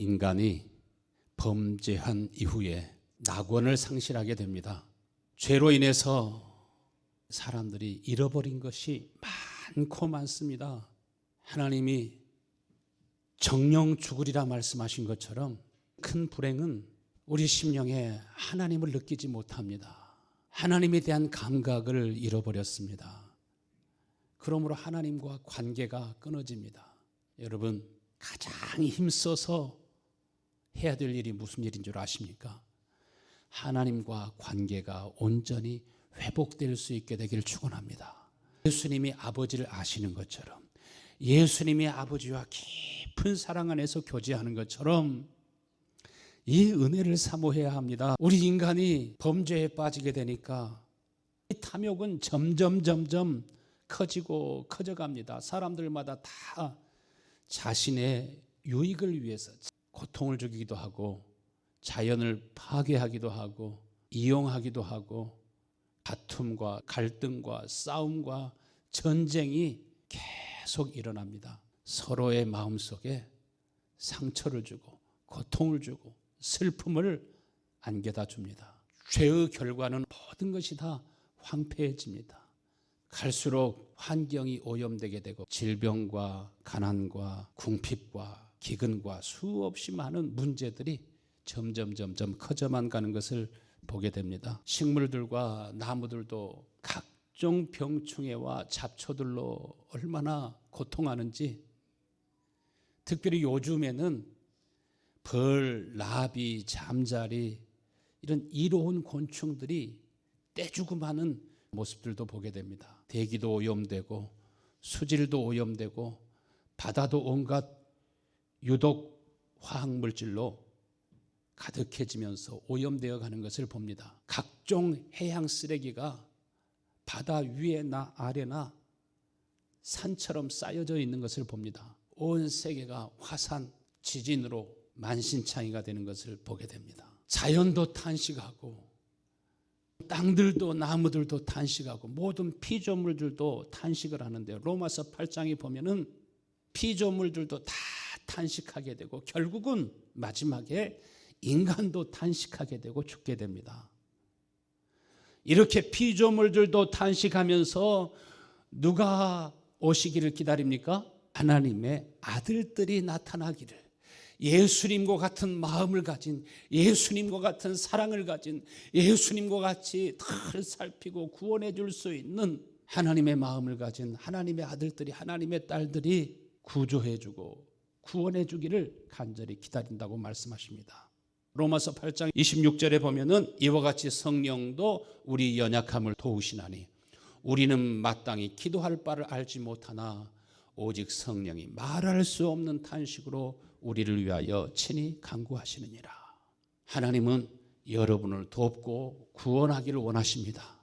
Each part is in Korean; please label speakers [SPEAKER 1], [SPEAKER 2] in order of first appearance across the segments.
[SPEAKER 1] 인간이 범죄한 이후에 낙원을 상실하게 됩니다. 죄로 인해서 사람들이 잃어버린 것이 많고 많습니다. 하나님이 정령 죽으리라 말씀하신 것처럼 큰 불행은 우리 심령에 하나님을 느끼지 못합니다. 하나님에 대한 감각을 잃어버렸습니다. 그러므로 하나님과 관계가 끊어집니다. 여러분, 가장 힘써서 해야 될 일이 무슨 일인 줄 아십니까? 하나님과 관계가 온전히 회복될 수 있게 되기를 축원합니다. 예수님이 아버지를 아시는 것처럼, 예수님이 아버지와 깊은 사랑 안에서 교제하는 것처럼 이 은혜를 사모해야 합니다. 우리 인간이 범죄에 빠지게 되니까 이 탐욕은 점점 커지고 커져갑니다. 사람들마다 다 자신의 유익을 위해서 고통을 주기도 하고 자연을 파괴하기도 하고 이용하기도 하고 다툼과 갈등과 싸움과 전쟁이 계속 일어납니다. 서로의 마음속에 상처를 주고 고통을 주고 슬픔을 안겨다 줍니다. 죄의 결과는 모든 것이 다 황폐해집니다. 갈수록 환경이 오염되게 되고 질병과 가난과 궁핍과 기근과 수없이 많은 문제들이 점점 커져만 가는 것을 보게 됩니다. 식물들과 나무들도 각종 병충해와 잡초들로 얼마나 고통하는지, 특별히 요즘에는 벌, 나비, 잠자리 이런 이로운 곤충들이 떼주고 마는 모습들도 보게 됩니다. 대기도 오염되고 수질도 오염되고 바다도 온갖 유독 화학물질로 가득해지면서 오염되어 가는 것을 봅니다. 각종 해양 쓰레기가 바다 위에나 아래나 산처럼 쌓여져 있는 것을 봅니다. 온 세계가 화산, 지진으로 만신창이가 되는 것을 보게 됩니다. 자연도 탄식하고 땅들도 나무들도 탄식하고 모든 피조물들도 탄식을 하는데요. 로마서 8장에 보면은 피조물들도 다 탄식하게 되고 결국은 마지막에 인간도 탄식하게 되고 죽게 됩니다. 이렇게 피조물들도 탄식하면서 누가 오시기를 기다립니까? 하나님의 아들들이 나타나기를, 예수님과 같은 마음을 가진, 예수님과 같은 사랑을 가진, 예수님과 같이 다 살피고 구원해 줄 수 있는 하나님의 마음을 가진 하나님의 아들들이, 하나님의 딸들이 구조해 주고 구원해 주기를 간절히 기다린다고 말씀하십니다. 로마서 8장 26절에 보면은 이와 같이 성령도 우리 연약함을 도우시나니 우리는 마땅히 기도할 바를 알지 못하나 오직 성령이 말할 수 없는 탄식으로 우리를 위하여 친히 간구하시느니라. 하나님은 여러분을 돕고 구원하기를 원하십니다.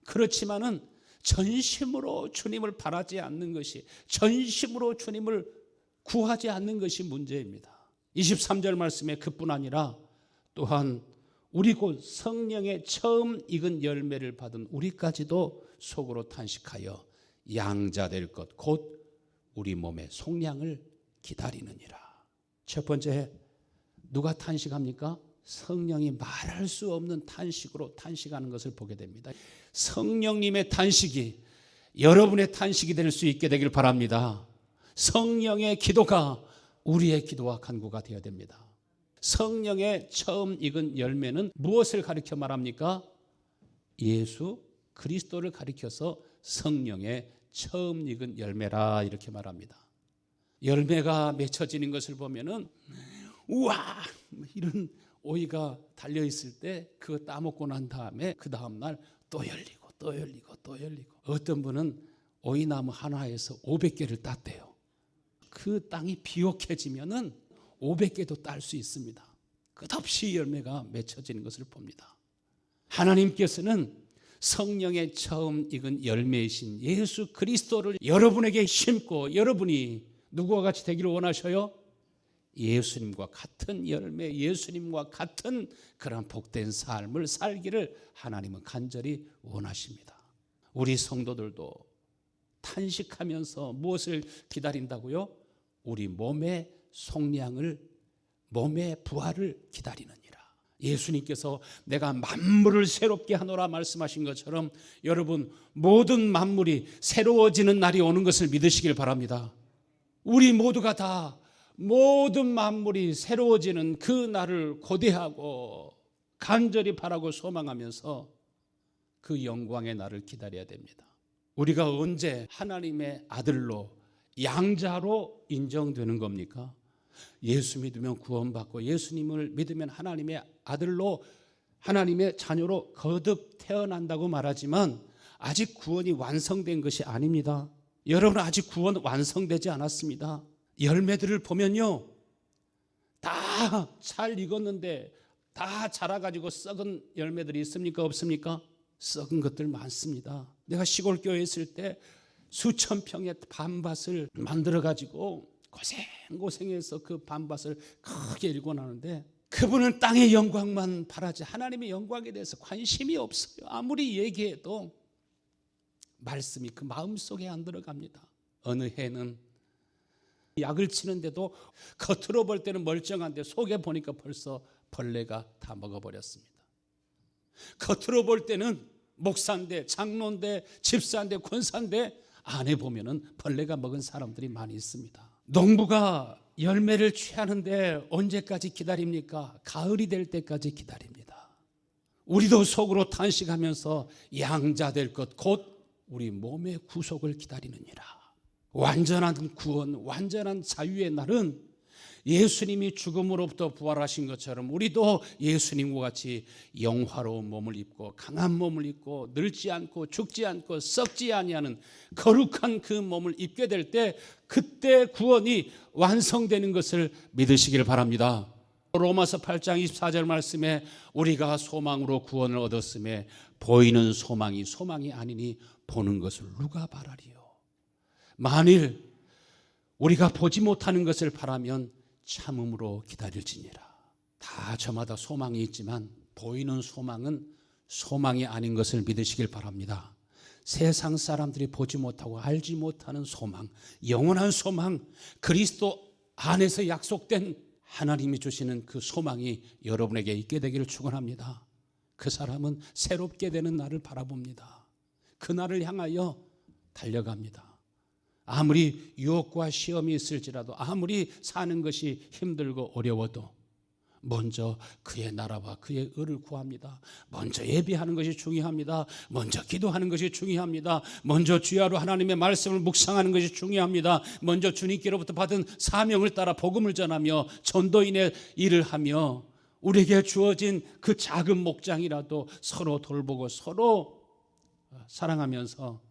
[SPEAKER 1] 그렇지만은 전심으로 주님을 바라지 않는 것이, 전심으로 주님을 구하지 않는 것이 문제입니다. 23절 말씀에 그뿐 아니라 또한 우리 곧 성령의 처음 익은 열매를 받은 우리까지도 속으로 탄식하여 양자될 것 곧 우리 몸의 속량을 기다리느니라. 첫 번째, 누가 탄식합니까? 성령이 말할 수 없는 탄식으로 탄식하는 것을 보게 됩니다. 성령님의 탄식이 여러분의 탄식이 될 수 있게 되길 바랍니다. 성령의 기도가 우리의 기도와 간구가 되어야 됩니다. 성령의 처음 익은 열매는 무엇을 가리켜 말합니까? 예수 그리스도를 가리켜서 성령의 처음 익은 열매라 이렇게 말합니다. 열매가 맺혀지는 것을 보면은 우와 이런 오이가 달려있을 때 그거 따먹고 난 다음에 그 다음날 또 열리고 또 열리고 또 열리고, 어떤 분은 오이나무 하나에서 500개를 땄대요. 그 땅이 비옥해지면은 500개도 딸 수 있습니다. 끝없이 열매가 맺혀지는 것을 봅니다. 하나님께서는 성령의 처음 익은 열매이신 예수 그리스도를 여러분에게 심고 여러분이 누구와 같이 되기를 원하셔요? 예수님과 같은 열매, 예수님과 같은 그런 복된 삶을 살기를 하나님은 간절히 원하십니다. 우리 성도들도 탄식하면서 무엇을 기다린다고요? 우리 몸의 속량을 몸의 부활을 기다리느니라. 예수님께서 내가 만물을 새롭게 하노라 말씀하신 것처럼 여러분 모든 만물이 새로워지는 날이 오는 것을 믿으시길 바랍니다. 우리 모두가 다 모든 만물이 새로워지는 그 날을 고대하고 간절히 바라고 소망하면서 그 영광의 날을 기다려야 됩니다. 우리가 언제 하나님의 아들로 양자로 인정되는 겁니까? 예수 믿으면 구원받고 예수님을 믿으면 하나님의 아들로 하나님의 자녀로 거듭 태어난다고 말하지만 아직 구원이 완성된 것이 아닙니다. 여러분 아직 구원 완성되지 않았습니다. 열매들을 보면요 다 잘 익었는데 다 자라가지고 썩은 열매들이 있습니까? 없습니까? 썩은 것들 많습니다. 내가 시골 교회에 있을 때 수천 평의 밤밭을 만들어가지고 고생해서 그 밤밭을 크게 일궈 나는데 그분은 땅의 영광만 바라지 하나님의 영광에 대해서 관심이 없어요. 아무리 얘기해도 말씀이 그 마음속에 안 들어갑니다. 어느 해는 약을 치는데도 겉으로 볼 때는 멀쩡한데 속에 보니까 벌써 벌레가 다 먹어버렸습니다. 겉으로 볼 때는 목사인데 장로인데 집사인데 권사인데 안에 보면은 벌레가 먹은 사람들이 많이 있습니다. 농부가 열매를 취하는데 언제까지 기다립니까? 가을이 될 때까지 기다립니다. 우리도 속으로 탄식하면서 양자 될 것 곧 우리 몸의 구속을 기다리느니라. 완전한 구원, 완전한 자유의 날은 예수님이 죽음으로부터 부활하신 것처럼 우리도 예수님과 같이 영화로운 몸을 입고 강한 몸을 입고 늙지 않고 죽지 않고 썩지 아니하는 거룩한 그 몸을 입게 될 때 그때 구원이 완성되는 것을 믿으시길 바랍니다. 로마서 8장 24절 말씀에 우리가 소망으로 구원을 얻었음에 보이는 소망이 아니니 보는 것을 누가 바라리요. 만일 우리가 보지 못하는 것을 바라면 참음으로 기다릴지니라. 다 저마다 소망이 있지만 보이는 소망은 소망이 아닌 것을 믿으시길 바랍니다. 세상 사람들이 보지 못하고 알지 못하는 소망, 영원한 소망, 그리스도 안에서 약속된 하나님이 주시는 그 소망이 여러분에게 있게 되기를 축원합니다. 그 사람은 새롭게 되는 날을 바라봅니다. 그 날을 향하여 달려갑니다. 아무리 유혹과 시험이 있을지라도 아무리 사는 것이 힘들고 어려워도 먼저 그의 나라와 그의 의를 구합니다. 먼저 예배하는 것이 중요합니다. 먼저 기도하는 것이 중요합니다. 먼저 주야로 하나님의 말씀을 묵상하는 것이 중요합니다. 먼저 주님께로부터 받은 사명을 따라 복음을 전하며 전도인의 일을 하며 우리에게 주어진 그 작은 목장이라도 서로 돌보고 서로 사랑하면서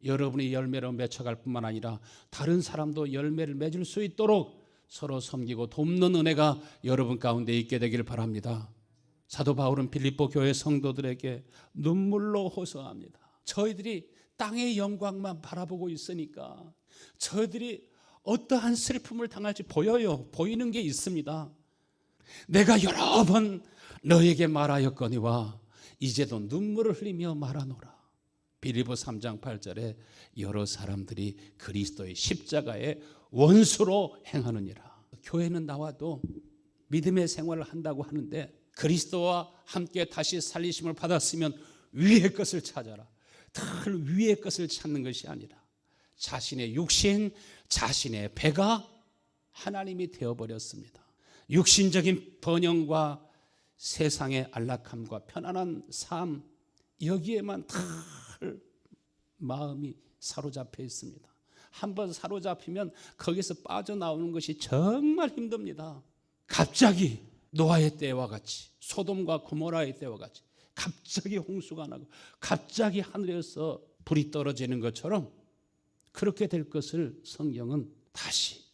[SPEAKER 1] 여러분이 열매로 맺혀갈 뿐만 아니라 다른 사람도 열매를 맺을 수 있도록 서로 섬기고 돕는 은혜가 여러분 가운데 있게 되기를 바랍니다. 사도 바울은 빌립보 교회 성도들에게 눈물로 호소합니다. 저희들이 땅의 영광만 바라보고 있으니까 저희들이 어떠한 슬픔을 당할지 보이는 게 있습니다. 내가 여러 번 너에게 말하였거니와 이제도 눈물을 흘리며 말하노라. 빌립보 3장 8절에 여러 사람들이 그리스도의 십자가의 원수로 행하느니라. 교회는 나와도 믿음의 생활을 한다고 하는데 그리스도와 함께 다시 살리심을 받았으면 위의 것을 찾아라. 늘 위의 것을 찾는 것이 아니라 자신의 육신, 자신의 배가 하나님이 되어버렸습니다. 육신적인 번영과 세상의 안락함과 편안한 삶 여기에만 다 마음이 사로잡혀 있습니다. 한번 사로잡히면 거기서 빠져나오는 것이 정말 힘듭니다. 갑자기 노아의 때와 같이 소돔과 고모라의 때와 같이 갑자기 홍수가 나고 갑자기 하늘에서 불이 떨어지는 것처럼 그렇게 될 것을 성경은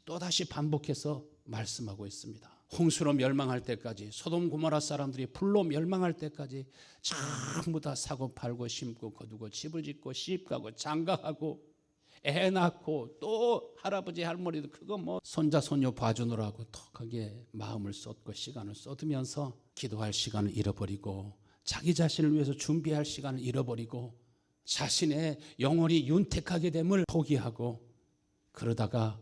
[SPEAKER 1] 또다시 반복해서 말씀하고 있습니다. 홍수로 멸망할 때까지 소돔 고모라 사람들이 불로 멸망할 때까지 전부 다 사고 팔고 심고 거두고 집을 짓고 시집가고 장가가고 애 낳고 또 할아버지 할머니도 그거 손자 손녀 봐주느라고 또 거기에 마음을 쏟고 시간을 쏟으면서 기도할 시간을 잃어버리고 자기 자신을 위해서 준비할 시간을 잃어버리고 자신의 영혼이 윤택하게 됨을 포기하고 그러다가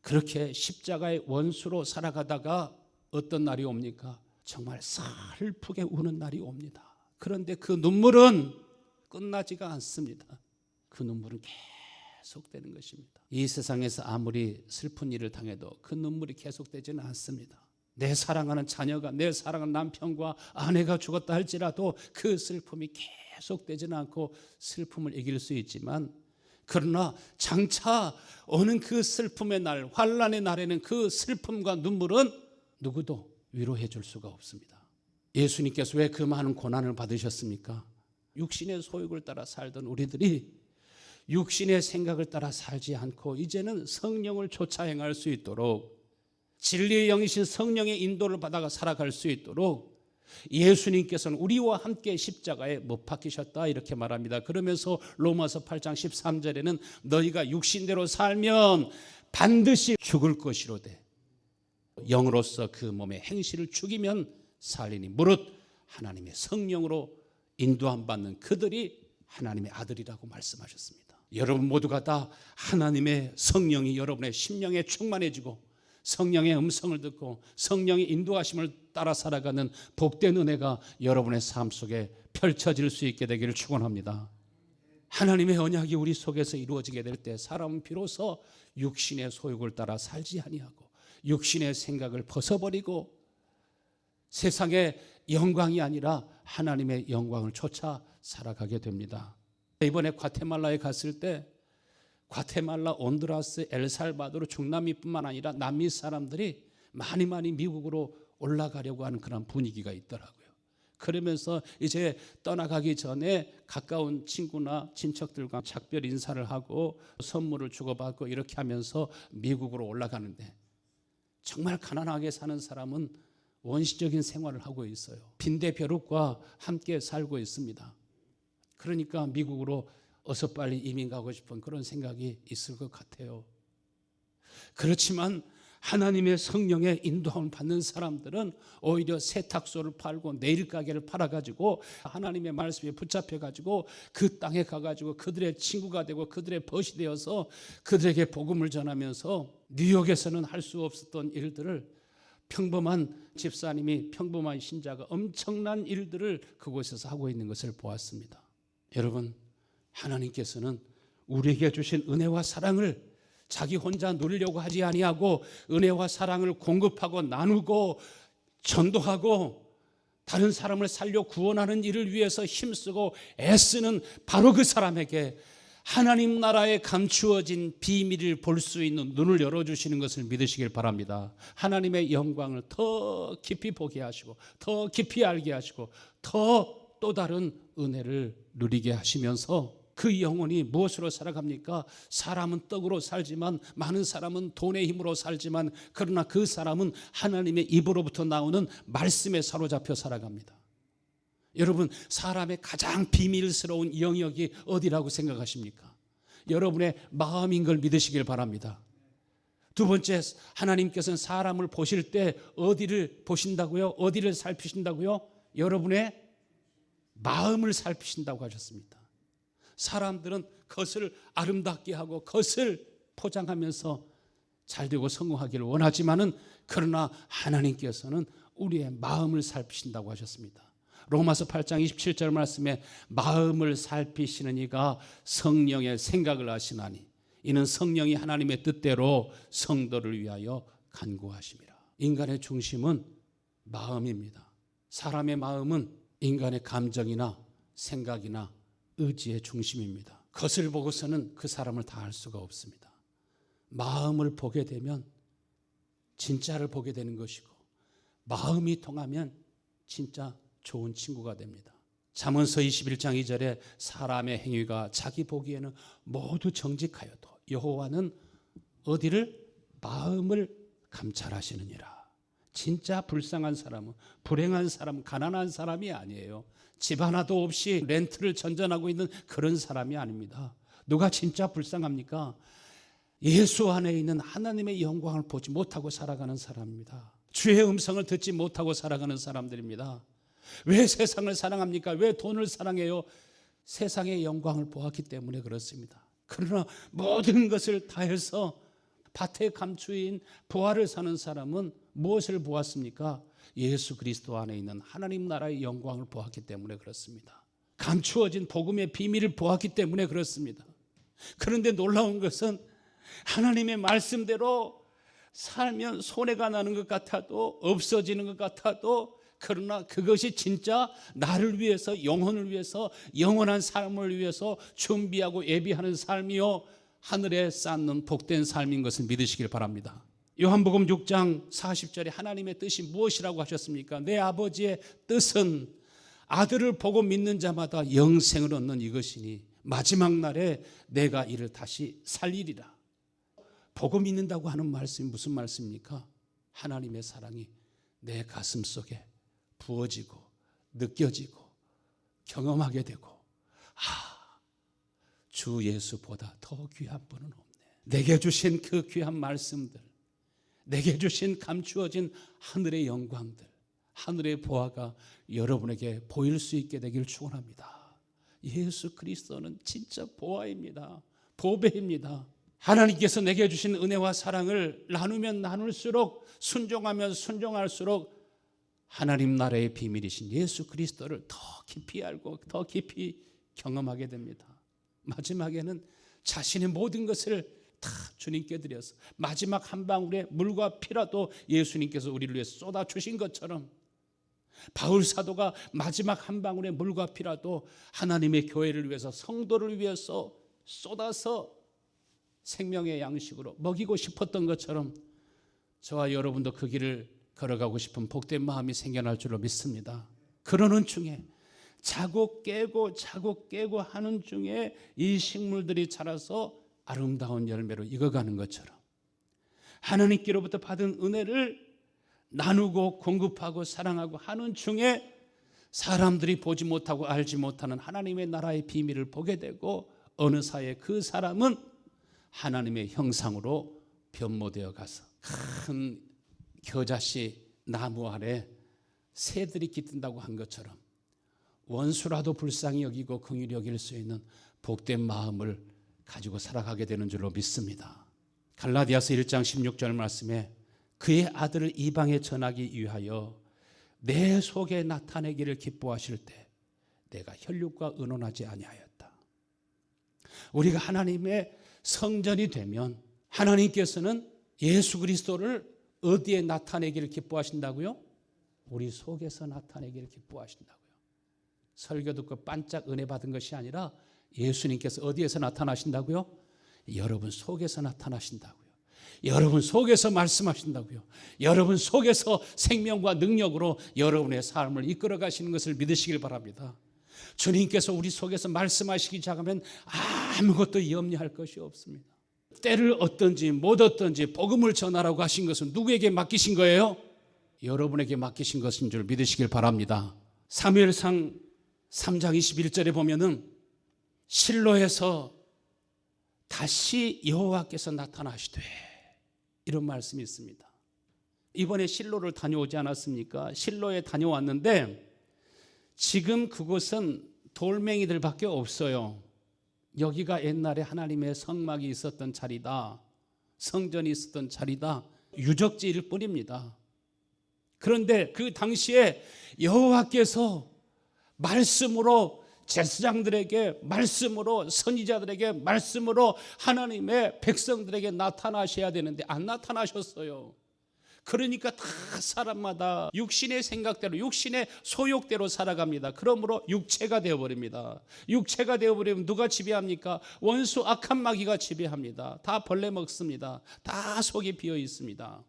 [SPEAKER 1] 그렇게 십자가의 원수로 살아가다가 어떤 날이 옵니까? 정말 슬프게 우는 날이 옵니다. 그런데 그 눈물은 끝나지가 않습니다. 그 눈물은 계속되는 것입니다. 이 세상에서 아무리 슬픈 일을 당해도 그 눈물이 계속되지는 않습니다. 내 사랑하는 자녀가, 내 사랑하는 남편과 아내가 죽었다 할지라도 그 슬픔이 계속되지는 않고 슬픔을 이길 수 있지만, 그러나 장차 오는 그 슬픔의 날, 환난의 날에는 그 슬픔과 눈물은 누구도 위로해 줄 수가 없습니다. 예수님께서 왜 그 많은 고난을 받으셨습니까? 육신의 소욕을 따라 살던 우리들이 육신의 생각을 따라 살지 않고 이제는 성령을 쫓아 행할 수 있도록, 진리의 영이신 성령의 인도를 받아가 살아갈 수 있도록 예수님께서는 우리와 함께 십자가에 못 박히셨다 이렇게 말합니다. 그러면서 로마서 8장 13절에는 너희가 육신대로 살면 반드시 죽을 것이로되 영으로서 그 몸의 행실을 죽이면 살리니 무릇 하나님의 성령으로 인도함 받는 그들이 하나님의 아들이라고 말씀하셨습니다. 여러분 모두가 다 하나님의 성령이 여러분의 심령에 충만해지고 성령의 음성을 듣고 성령의 인도하심을 따라 살아가는 복된 은혜가 여러분의 삶 속에 펼쳐질 수 있게 되기를 축원합니다. 하나님의 언약이 우리 속에서 이루어지게 될 때 사람은 비로소 육신의 소욕을 따라 살지 아니하고 육신의 생각을 벗어버리고 세상의 영광이 아니라 하나님의 영광을 쫓아 살아가게 됩니다. 이번에 과테말라에 갔을 때 과테말라, 온두라스, 엘살바도르, 중남미뿐만 아니라 남미 사람들이 많이 미국으로 올라가려고 하는 그런 분위기가 있더라고요. 그러면서 이제 떠나가기 전에 가까운 친구나 친척들과 작별 인사를 하고 선물을 주고받고 이렇게 하면서 미국으로 올라가는데, 정말 가난하게 사는 사람은 원시적인 생활을 하고 있어요. 빈대벼룩과 함께 살고 있습니다. 그러니까 미국으로 어서 빨리 이민 가고 싶은 그런 생각이 있을 것 같아요. 그렇지만 하나님의 성령의 인도함을 받는 사람들은 오히려 세탁소를 팔고 네일 가게를 팔아가지고 하나님의 말씀에 붙잡혀가지고 그 땅에 가가지고 그들의 친구가 되고 그들의 벗이 되어서 그들에게 복음을 전하면서 뉴욕에서는 할 수 없었던 일들을 평범한 집사님이, 평범한 신자가 엄청난 일들을 그곳에서 하고 있는 것을 보았습니다. 여러분, 하나님께서는 우리에게 주신 은혜와 사랑을 자기 혼자 누리려고 하지 아니하고 은혜와 사랑을 공급하고 나누고 전도하고 다른 사람을 살려 구원하는 일을 위해서 힘쓰고 애쓰는 바로 그 사람에게 하나님 나라에 감추어진 비밀을 볼 수 있는 눈을 열어주시는 것을 믿으시길 바랍니다. 하나님의 영광을 더 깊이 보게 하시고 더 깊이 알게 하시고 더 또 다른 은혜를 누리게 하시면서 그 영혼이 무엇으로 살아갑니까? 사람은 떡으로 살지만, 많은 사람은 돈의 힘으로 살지만, 그러나 그 사람은 하나님의 입으로부터 나오는 말씀에 사로잡혀 살아갑니다. 여러분, 사람의 가장 비밀스러운 영역이 어디라고 생각하십니까? 여러분의 마음인 걸 믿으시길 바랍니다. 두 번째, 하나님께서는 사람을 보실 때 어디를 보신다고요? 어디를 살피신다고요? 여러분의 마음을 살피신다고 하셨습니다. 사람들은 겉을 아름답게 하고 겉을 포장하면서 잘되고 성공하기를 원하지만은, 그러나 하나님께서는 우리의 마음을 살피신다고 하셨습니다. 로마서 8장 27절 말씀에 마음을 살피시는 이가 성령의 생각을 아시나니 이는 성령이 하나님의 뜻대로 성도를 위하여 간구하심이라. 인간의 중심은 마음입니다. 사람의 마음은 인간의 감정이나 생각이나 의지의 중심입니다. 겉을 보고서는 그 사람을 다 알 수가 없습니다. 마음을 보게 되면 진짜를 보게 되는 것이고, 마음이 통하면 진짜 좋은 친구가 됩니다. 잠언서 21장 2절에 사람의 행위가 자기 보기에는 모두 정직하여도 여호와는 어디를? 마음을 감찰하시느니라. 진짜 불쌍한 사람은, 불행한 사람, 가난한 사람이 아니에요. 집 하나도 없이 렌트를 전전하고 있는 그런 사람이 아닙니다. 누가 진짜 불쌍합니까? 예수 안에 있는 하나님의 영광을 보지 못하고 살아가는 사람입니다. 주의 음성을 듣지 못하고 살아가는 사람들입니다. 왜 세상을 사랑합니까? 왜 돈을 사랑해요? 세상의 영광을 보았기 때문에 그렇습니다. 그러나 모든 것을 다해서 밭에 감추인 부활을 사는 사람은 무엇을 보았습니까? 예수 그리스도 안에 있는 하나님 나라의 영광을 보았기 때문에 그렇습니다. 감추어진 복음의 비밀을 보았기 때문에 그렇습니다. 그런데 놀라운 것은 하나님의 말씀대로 살면 손해가 나는 것 같아도, 없어지는 것 같아도, 그러나 그것이 진짜 나를 위해서, 영혼을 위해서, 영원한 삶을 위해서 준비하고 예비하는 삶이요 하늘에 쌓는 복된 삶인 것을 믿으시길 바랍니다. 요한복음 6장 40절에 하나님의 뜻이 무엇이라고 하셨습니까? 내 아버지의 뜻은 아들을 보고 믿는 자마다 영생을 얻는 이것이니 마지막 날에 내가 이를 다시 살리리라. 보고 믿는다고 하는 말씀이 무슨 말씀입니까? 하나님의 사랑이 내 가슴 속에 부어지고 느껴지고 경험하게 되고, 주 예수보다 더 귀한 분은 없네. 내게 주신 그 귀한 말씀들, 내게 주신 감추어진 하늘의 영광들, 하늘의 보화가 여러분에게 보일 수 있게 되길 축원합니다. 예수 그리스도는 진짜 보화입니다. 보배입니다. 하나님께서 내게 주신 은혜와 사랑을 나누면 나눌수록, 순종하면 순종할수록 하나님 나라의 비밀이신 예수 그리스도를 더 깊이 알고 더 깊이 경험하게 됩니다. 마지막에는 자신의 모든 것을 다 주님께 드려서 마지막 한 방울의 물과 피라도 예수님께서 우리를 위해서 쏟아주신 것처럼, 바울 사도가 마지막 한 방울의 물과 피라도 하나님의 교회를 위해서, 성도를 위해서 쏟아서 생명의 양식으로 먹이고 싶었던 것처럼 저와 여러분도 그 길을 걸어가고 싶은 복된 마음이 생겨날 줄로 믿습니다. 그러는 중에 자고 깨고 하는 중에 이 식물들이 자라서 아름다운 열매로 익어가는 것처럼 하나님께로부터 받은 은혜를 나누고 공급하고 사랑하고 하는 중에 사람들이 보지 못하고 알지 못하는 하나님의 나라의 비밀을 보게 되고, 어느 사이에 그 사람은 하나님의 형상으로 변모되어 가서 큰 겨자씨 나무 아래 새들이 깃든다고 한 것처럼 원수라도 불쌍히 여기고 긍휼히 여길 수 있는 복된 마음을 가지고 살아가게 되는 줄로 믿습니다. 갈라디아서 1장 16절 말씀에 그의 아들을 이방에 전하기 위하여 내 속에 나타내기를 기뻐하실 때 내가 혈육과 의논하지 아니하였다. 우리가 하나님의 성전이 되면 하나님께서는 예수 그리스도를 어디에 나타내기를 기뻐하신다고요? 우리 속에서 나타내기를 기뻐하신다고요. 설교 듣고 반짝 은혜 받은 것이 아니라 예수님께서 어디에서 나타나신다고요? 여러분 속에서 나타나신다고요. 여러분 속에서 말씀하신다고요. 여러분 속에서 생명과 능력으로 여러분의 삶을 이끌어 가시는 것을 믿으시길 바랍니다. 주님께서 우리 속에서 말씀하시기 시작하면 아무것도 염려할 것이 없습니다. 때를 얻든지 못 얻든지 복음을 전하라고 하신 것은 누구에게 맡기신 거예요? 여러분에게 맡기신 것인 줄 믿으시길 바랍니다. 사무엘상 3장 21절에 보면은 실로에서 다시 여호와께서 나타나시되, 이런 말씀이 있습니다. 이번에 실로를 다녀오지 않았습니까? 실로에 다녀왔는데 지금 그곳은 돌멩이들밖에 없어요. 여기가 옛날에 하나님의 성막이 있었던 자리다, 성전이 있었던 자리다, 유적지일 뿐입니다. 그런데 그 당시에 여호와께서 말씀으로 제사장들에게, 말씀으로 선지자들에게, 말씀으로 하나님의 백성들에게 나타나셔야 되는데 안 나타나셨어요. 그러니까 다 사람마다 육신의 생각대로, 육신의 소욕대로 살아갑니다. 그러므로 육체가 되어버립니다. 육체가 되어버리면 누가 지배합니까? 원수 악한 마귀가 지배합니다. 다 벌레 먹습니다. 다 속이 비어 있습니다.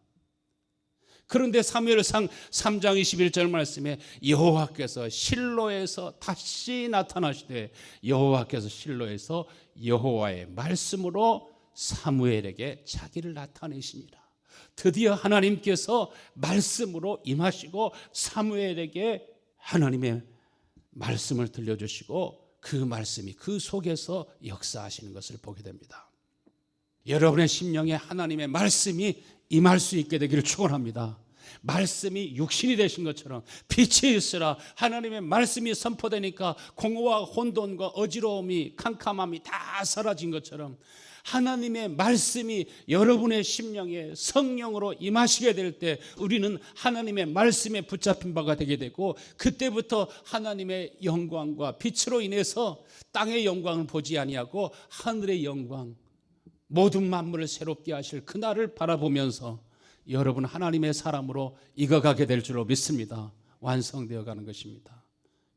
[SPEAKER 1] 그런데 사무엘상 3장 21절 말씀에 여호와께서 실로에서 다시 나타나시되, 여호와께서 실로에서 여호와의 말씀으로 사무엘에게 자기를 나타내시니라. 드디어 하나님께서 말씀으로 임하시고 사무엘에게 하나님의 말씀을 들려주시고 그 말씀이 그 속에서 역사하시는 것을 보게 됩니다. 여러분의 심령에 하나님의 말씀이 임할 수 있게 되기를 축원합니다. 말씀이 육신이 되신 것처럼 빛이 있으라, 하나님의 말씀이 선포되니까 공허와 혼돈과 어지러움이, 캄캄함이 다 사라진 것처럼 하나님의 말씀이 여러분의 심령에 성령으로 임하시게 될 때 우리는 하나님의 말씀에 붙잡힌 바가 되게 되고, 그때부터 하나님의 영광과 빛으로 인해서 땅의 영광을 보지 아니하고 하늘의 영광, 모든 만물을 새롭게 하실 그날을 바라보면서 여러분 하나님의 사람으로 익어가게 될 줄로 믿습니다. 완성되어 가는 것입니다.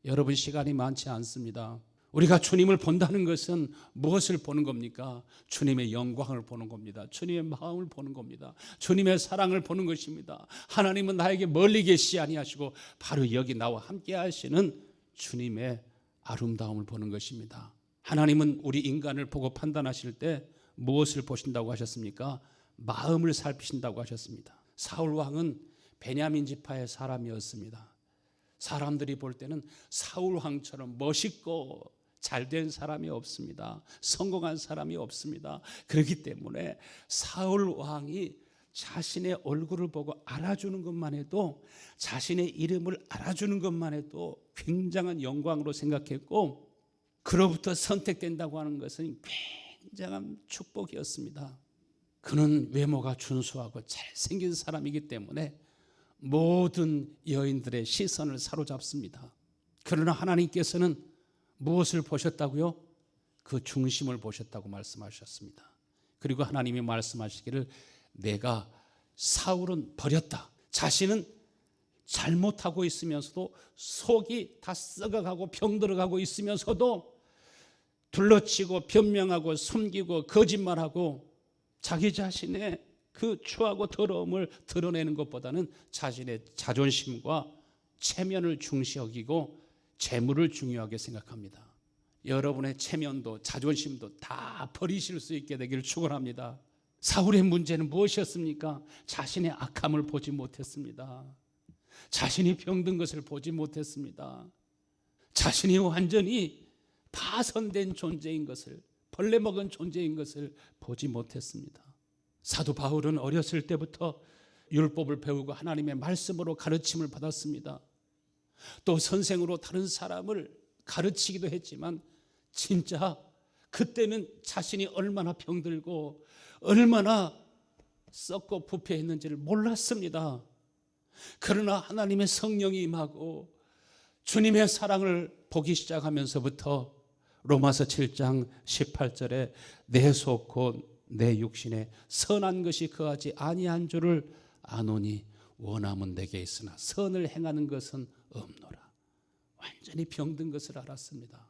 [SPEAKER 1] 여러분, 시간이 많지 않습니다. 우리가 주님을 본다는 것은 무엇을 보는 겁니까? 주님의 영광을 보는 겁니다. 주님의 마음을 보는 겁니다. 주님의 사랑을 보는 것입니다. 하나님은 나에게 멀리 계시지 아니하시고 바로 여기 나와 함께 하시는 주님의 아름다움을 보는 것입니다. 하나님은 우리 인간을 보고 판단하실 때 무엇을 보신다고 하셨습니까? 마음을 살피신다고 하셨습니다. 사울 왕은 베냐민 지파의 사람이었습니다. 사람들이 볼 때는 사울 왕처럼 멋있고 잘된 사람이 없습니다. 성공한 사람이 없습니다. 그렇기 때문에 사울 왕이 자신의 얼굴을 보고 알아주는 것만 해도, 자신의 이름을 알아주는 것만 해도 굉장한 영광으로 생각했고, 그로부터 선택된다고 하는 것은 굉장한 축복이었습니다. 그는 외모가 준수하고 잘생긴 사람이기 때문에 모든 여인들의 시선을 사로잡습니다. 그러나 하나님께서는 무엇을 보셨다고요? 그 중심을 보셨다고 말씀하셨습니다. 그리고 하나님이 말씀하시기를 내가 사울은 버렸다. 자신은 잘못하고 있으면서도 속이 다 썩어가고 병들어가고 있으면서도 둘러치고 변명하고 숨기고 거짓말하고 자기 자신의 그 추하고 더러움을 드러내는 것보다는 자신의 자존심과 체면을 중시 여기고 재물을 중요하게 생각합니다. 여러분의 체면도 자존심도 다 버리실 수 있게 되기를 축원합니다. 사울의 문제는 무엇이었습니까? 자신의 악함을 보지 못했습니다. 자신이 병든 것을 보지 못했습니다. 자신이 완전히 파손된 존재인 것을, 벌레 먹은 존재인 것을 보지 못했습니다. 사도 바울은 어렸을 때부터 율법을 배우고 하나님의 말씀으로 가르침을 받았습니다. 또 선생으로 다른 사람을 가르치기도 했지만 진짜 그때는 자신이 얼마나 병들고 얼마나 썩고 부패했는지를 몰랐습니다. 그러나 하나님의 성령이 임하고 주님의 사랑을 보기 시작하면서부터 로마서 7장 18절에 내 속 곧 내 육신에 선한 것이 거하지 아니한 줄을 아노니 원함은 내게 있으나 선을 행하는 것은 없노라. 완전히 병든 것을 알았습니다.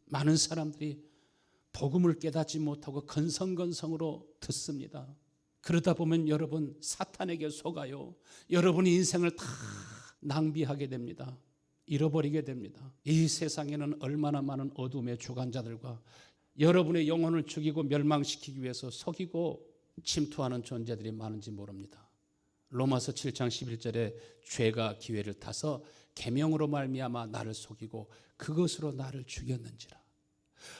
[SPEAKER 1] 많은 사람들이 복음을 깨닫지 못하고 건성건성으로 듣습니다. 그러다 보면 여러분 사탄에게 속아요. 여러분의 인생을 다 낭비하게 됩니다. 잃어버리게 됩니다. 이 세상에는 얼마나 많은 어둠의 주관자들과 여러분의 영혼을 죽이고 멸망시키기 위해서 속이고 침투하는 존재들이 많은지 모릅니다. 로마서 7장 11절에 죄가 기회를 타서 계명으로 말미암아 나를 속이고 그것으로 나를 죽였는지라.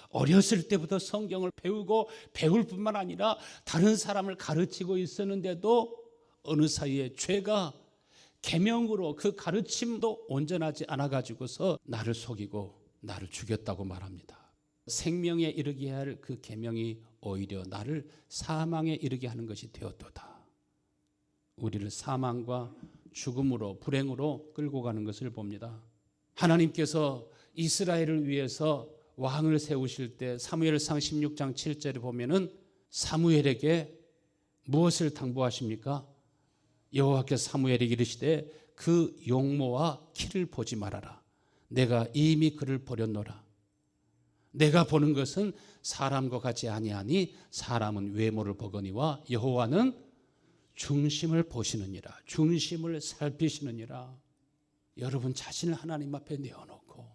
[SPEAKER 1] 어렸을 때부터 성경을 배우고 배울 뿐만 아니라 다른 사람을 가르치고 있었는데도 어느 사이에 죄가 계명으로 그 가르침도 온전하지 않아 가지고서 나를 속이고 나를 죽였다고 말합니다. 생명에 이르게 할 그 계명이 오히려 나를 사망에 이르게 하는 것이 되었도다. 우리를 사망과 죽음으로 불행으로 끌고 가는 것을 봅니다. 하나님께서 이스라엘을 위해서 왕을 세우실 때 사무엘상 16장 7절에 보면은 사무엘에게 무엇을 당부하십니까? 여호와께서 사무엘에게 이르시되 그 용모와 키를 보지 말아라. 내가 이미 그를 버렸노라. 내가 보는 것은 사람과 같지 아니하니 사람은 외모를 보거니와 여호와는 중심을 보시느니라. 중심을 살피시느니라. 여러분 자신을 하나님 앞에 내어놓고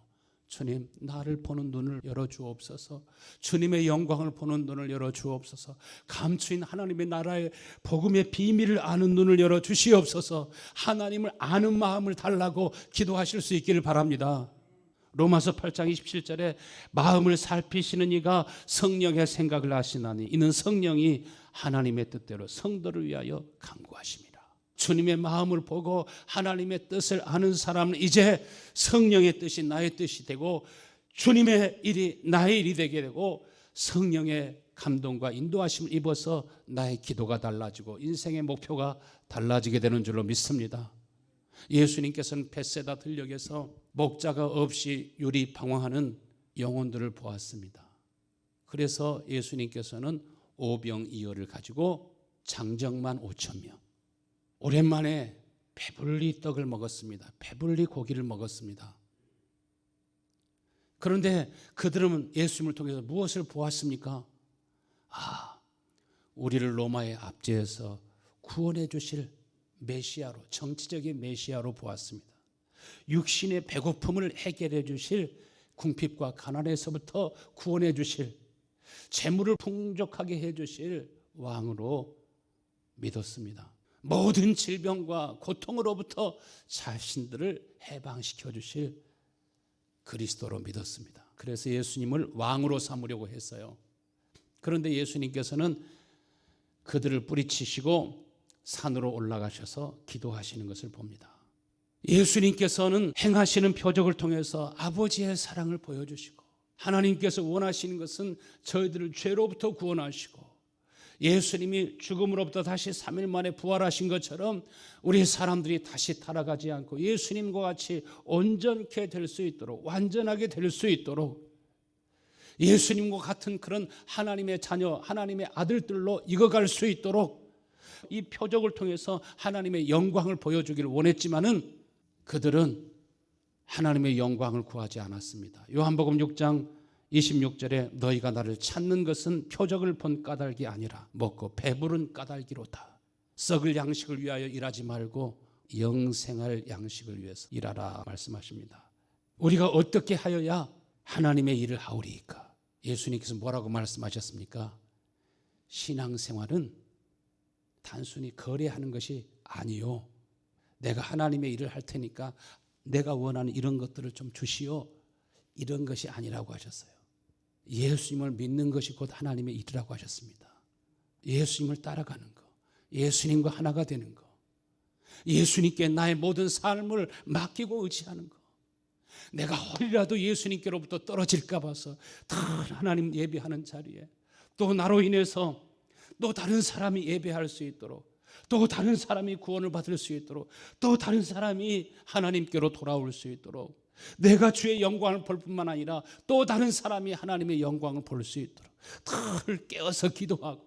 [SPEAKER 1] 주님 나를 보는 눈을 열어주옵소서. 주님의 영광을 보는 눈을 열어주옵소서. 감추인 하나님의 나라의 복음의 비밀을 아는 눈을 열어주시옵소서. 하나님을 아는 마음을 달라고 기도하실 수 있기를 바랍니다. 로마서 8장 27절에 마음을 살피시는 이가 성령의 생각을 하시나니 이는 성령이 하나님의 뜻대로 성도를 위하여 간구하심이라. 주님의 마음을 보고 하나님의 뜻을 아는 사람은 이제 성령의 뜻이 나의 뜻이 되고 주님의 일이 나의 일이 되게 되고 성령의 감동과 인도하심을 입어서 나의 기도가 달라지고 인생의 목표가 달라지게 되는 줄로 믿습니다. 예수님께서는 벳세다 들녘에서 목자가 없이 유리방황하는 영혼들을 보았습니다. 그래서 예수님께서는 오병이어를 가지고 장정만 5,000명, 오랜만에 배불리 떡을 먹었습니다. 배불리 고기를 먹었습니다. 그런데 그들은 예수님을 통해서 무엇을 보았습니까? 우리를 로마의 압제에서 구원해 주실 메시아로, 정치적인 메시아로 보았습니다. 육신의 배고픔을 해결해 주실, 궁핍과 가난에서부터 구원해 주실, 재물을 풍족하게 해 주실 왕으로 믿었습니다. 모든 질병과 고통으로부터 자신들을 해방시켜 주실 그리스도로 믿었습니다. 그래서 예수님을 왕으로 삼으려고 했어요. 그런데 예수님께서는 그들을 뿌리치시고 산으로 올라가셔서 기도하시는 것을 봅니다. 예수님께서는 행하시는 표적을 통해서 아버지의 사랑을 보여주시고, 하나님께서 원하시는 것은 저희들을 죄로부터 구원하시고, 예수님이 죽음으로부터 다시 3일 만에 부활하신 것처럼 우리 사람들이 다시 타락하지 않고 예수님과 같이 온전케 될 수 있도록, 완전하게 될 수 있도록, 예수님과 같은 그런 하나님의 자녀, 하나님의 아들들로 익어갈 수 있도록 이 표적을 통해서 하나님의 영광을 보여주기를 원했지만은 그들은 하나님의 영광을 구하지 않았습니다. 요한복음 6장 26절에 너희가 나를 찾는 것은 표적을 본 까닭이 아니라 먹고 배부른 까닭이로다. 썩을 양식을 위하여 일하지 말고 영생할 양식을 위해서 일하라 말씀하십니다. 우리가 어떻게 하여야 하나님의 일을 하오리이까? 예수님께서 뭐라고 말씀하셨습니까? 신앙생활은 단순히 거래하는 것이 아니요, 내가 하나님의 일을 할 테니까 내가 원하는 이런 것들을 좀 주시오, 이런 것이 아니라고 하셨어요. 예수님을 믿는 것이 곧 하나님의 일이라고 하셨습니다. 예수님을 따라가는 것, 예수님과 하나가 되는 것, 예수님께 나의 모든 삶을 맡기고 의지하는 것. 내가 혹이라도 예수님께로부터 떨어질까 봐서 다른 하나님 예배하는 자리에 또 나로 인해서 또 다른 사람이 예배할 수 있도록, 또 다른 사람이 구원을 받을 수 있도록, 또 다른 사람이 하나님께로 돌아올 수 있도록, 내가 주의 영광을 볼 뿐만 아니라 또 다른 사람이 하나님의 영광을 볼 수 있도록 늘 깨어서 기도하고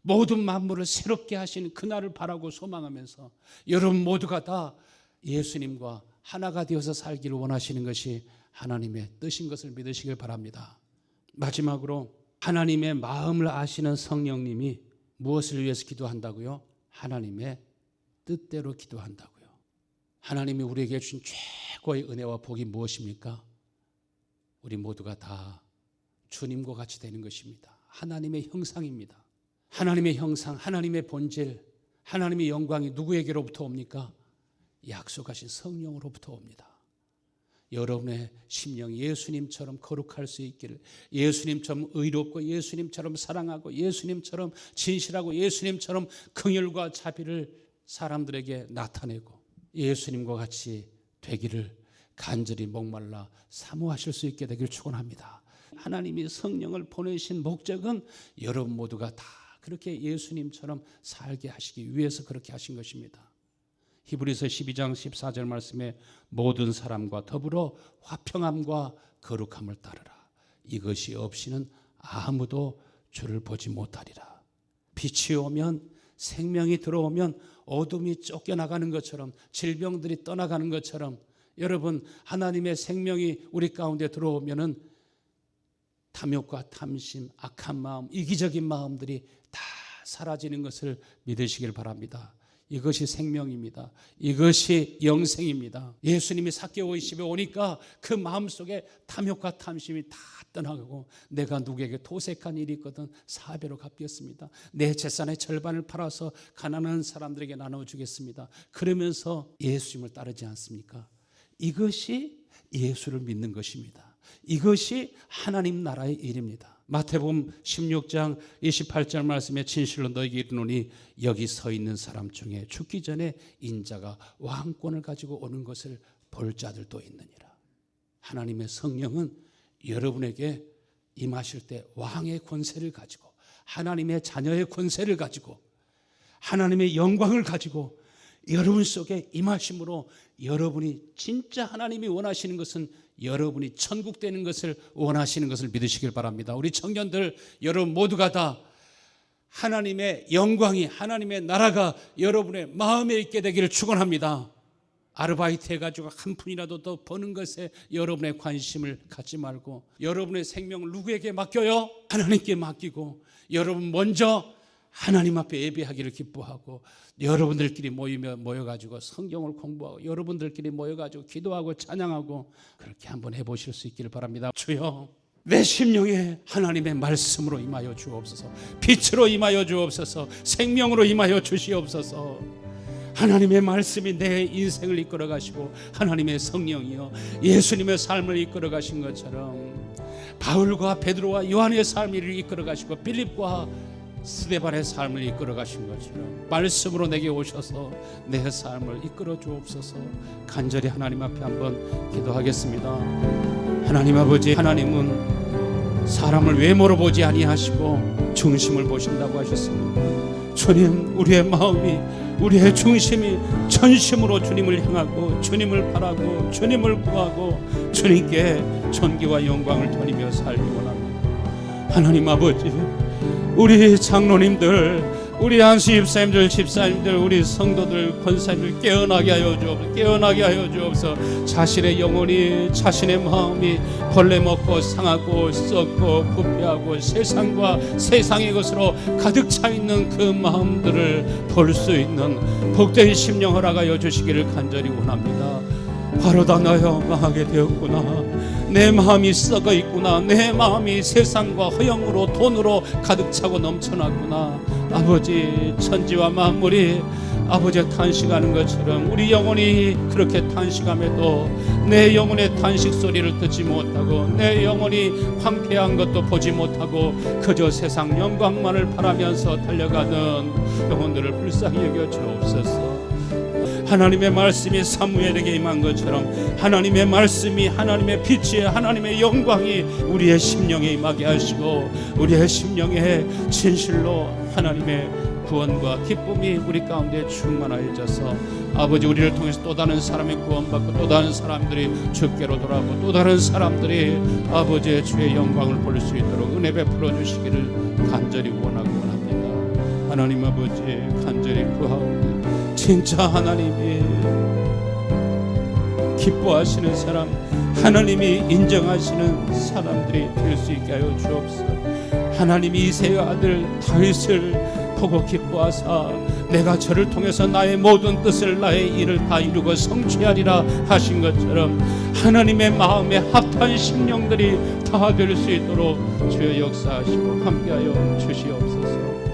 [SPEAKER 1] 모든 만물을 새롭게 하시는 그날을 바라고 소망하면서 여러분 모두가 다 예수님과 하나가 되어서 살기를 원하시는 것이 하나님의 뜻인 것을 믿으시길 바랍니다. 마지막으로 하나님의 마음을 아시는 성령님이 무엇을 위해서 기도한다고요? 하나님의 뜻대로 기도한다고요. 하나님이 우리에게 주신 최고의 은혜와 복이 무엇입니까? 우리 모두가 다 주님과 같이 되는 것입니다. 하나님의 형상입니다. 하나님의 형상, 하나님의 본질, 하나님의 영광이 누구에게로부터 옵니까? 약속하신 성령으로부터 옵니다. 여러분의 심령이 예수님처럼 거룩할 수 있기를, 예수님처럼 의롭고 예수님처럼 사랑하고 예수님처럼 진실하고 예수님처럼 긍휼과 자비를 사람들에게 나타내고 예수님과 같이 되기를 간절히 목말라 사모하실 수 있게 되길 축원합니다. 하나님이 성령을 보내신 목적은 여러분 모두가 다 그렇게 예수님처럼 살게 하시기 위해서 그렇게 하신 것입니다. 히브리서 12장 14절 말씀에 모든 사람과 더불어 화평함과 거룩함을 따르라. 이것이 없이는 아무도 주를 보지 못하리라. 빛이 오면, 생명이 들어오면 어둠이 쫓겨나가는 것처럼, 질병들이 떠나가는 것처럼, 여러분 하나님의 생명이 우리 가운데 들어오면은 탐욕과 탐심, 악한 마음, 이기적인 마음들이 다 사라지는 것을 믿으시길 바랍니다. 이것이 생명입니다. 이것이 영생입니다. 예수님이 삭개오의 집에 오니까 그 마음속에 탐욕과 탐심이 다 떠나가고, 내가 누구에게 도색한 일이 있거든 4배로 갚겠습니다. 내 재산의 절반을 팔아서 가난한 사람들에게 나눠주겠습니다. 그러면서 예수님을 따르지 않습니까? 이것이 예수를 믿는 것입니다. 이것이 하나님 나라의 일입니다. 마태복음 16장 28절 말씀에 진실로 너희에게 이르노니 여기 서 있는 사람 중에 죽기 전에 인자가 왕권을 가지고 오는 것을 볼 자들도 있느니라. 하나님의 성령은 여러분에게 임하실 때 왕의 권세를 가지고 하나님의 자녀의 권세를 가지고 하나님의 영광을 가지고 여러분 속에 임하심으로 여러분이 진짜 하나님이 원하시는 것은 여러분이 천국 되는 것을 원하시는 것을 믿으시길 바랍니다. 우리 청년들 여러분 모두가 다 하나님의 영광이 하나님의 나라가 여러분의 마음에 있게 되기를 축원합니다. 아르바이트 해가지고 한 푼이라도 더 버는 것에 여러분의 관심을 갖지 말고 여러분의 생명을 누구에게 맡겨요? 하나님께 맡기고 여러분 먼저 하나님 앞에 예배하기를 기뻐하고 여러분들끼리 모여가지고 성경을 공부하고 여러분들끼리 모여가지고 기도하고 찬양하고 그렇게 한번 해보실 수 있기를 바랍니다. 주여 내 심령에 하나님의 말씀으로 임하여 주옵소서. 빛으로 임하여 주옵소서. 생명으로 임하여 주시옵소서. 하나님의 말씀이 내 인생을 이끌어 가시고 하나님의 성령이여 예수님의 삶을 이끌어 가신 것처럼 바울과 베드로와 요한의 삶을 이끌어 가시고 빌립과 스데반의 삶을 이끌어 가신 것처럼 말씀으로 내게 오셔서 내 삶을 이끌어 주옵소서. 간절히 하나님 앞에 한번 기도하겠습니다. 하나님 아버지, 하나님은 사람을 외모로 보지 아니하시고 중심을 보신다고 하셨습니다. 주님, 우리의 마음이 우리의 중심이 전심으로 주님을 향하고 주님을 바라고 주님을 구하고 주님께 존귀와 영광을 돌리며 살기 원합니다. 하나님 아버지, 우리 장로님들, 우리 안수 집사님들, 집사님들, 우리 성도들, 권사님들 깨어나게 하여 주옵소서. 깨어나게 하여 주옵소서. 자신의 영혼이, 자신의 마음이 벌레 먹고 상하고 썩고 부패하고 세상과 세상의 것으로 가득 차 있는 그 마음들을 볼 수 있는 복된 심령 허락하여 주시기를 간절히 원합니다. 바로다 나여 망하게 되었구나. 내 마음이 썩어 있구나. 내 마음이 세상과 허영으로 돈으로 가득 차고 넘쳐났구나. 아버지, 천지와 만물이 아버지의 탄식하는 것처럼 우리 영혼이 그렇게 탄식함에도 내 영혼의 탄식 소리를 듣지 못하고 내 영혼이 황폐한 것도 보지 못하고 그저 세상 영광만을 바라면서 달려가는 영혼들을 불쌍히 여겨 주옵소서. 하나님의 말씀이 사무엘에게 임한 것처럼 하나님의 말씀이 하나님의 빛이 하나님의 영광이 우리의 심령에 임하게 하시고 우리의 심령에 진실로 하나님의 구원과 기쁨이 우리 가운데 충만하여져서 아버지, 우리를 통해서 또 다른 사람이 구원받고 또 다른 사람들이 주께로 돌아오고 또 다른 사람들이 아버지의 주의 영광을 볼 수 있도록 은혜 베풀어 주시기를 간절히 원합니다. 하나님 아버지, 간절히 구하옵니다. 진짜 하나님이 기뻐하시는 사람, 하나님이 인정하시는 사람들이 될 수 있게 하여 주옵소서. 하나님이 이새의 아들 다윗을 보고 기뻐하사 내가 저를 통해서 나의 모든 뜻을 나의 일을 다 이루고 성취하리라 하신 것처럼 하나님의 마음에 합한 심령들이 다 될 수 있도록 주여 역사하시고 함께하여 주시옵소서.